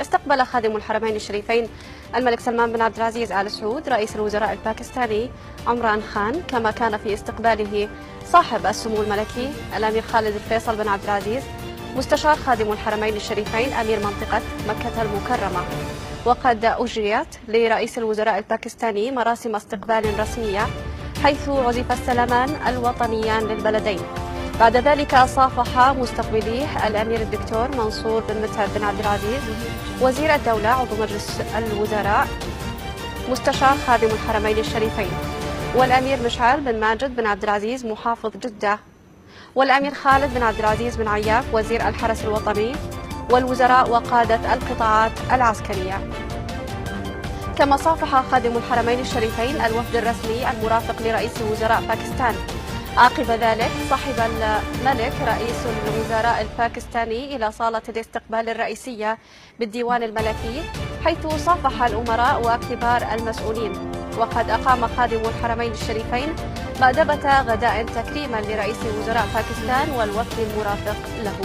استقبل خادم الحرمين الشريفين الملك سلمان بن عبد العزيز آل سعود رئيس الوزراء الباكستاني عمران خان، كما كان في استقباله صاحب السمو الملكي الأمير خالد الفيصل بن عبد العزيز مستشار خادم الحرمين الشريفين أمير منطقة مكة المكرمة. وقد أجريت لرئيس الوزراء الباكستاني مراسم استقبال رسمية حيث عزف السلمان الوطنيان للبلدين. بعد ذلك صافح مستقبليه الأمير الدكتور منصور بن متعب بن عبد العزيز وزير الدولة عضو مجلس الوزراء مستشار خادم الحرمين الشريفين، والأمير مشعل بن ماجد بن عبد العزيز محافظ جدة، والأمير خالد بن عبد العزيز بن عياف وزير الحرس الوطني، والوزراء وقادة القطاعات العسكرية. كما صافح خادم الحرمين الشريفين الوفد الرسمي المرافق لرئيس وزراء باكستان. عقب ذلك صحب الملك رئيس الوزراء الباكستاني إلى صالة الاستقبال الرئيسية بالديوان الملكي، حيث صافح الأمراء وكبار المسؤولين. وقد أقام خادم الحرمين الشريفين مأدبة غداء تكريما لرئيس وزراء باكستان والوفد المرافق له.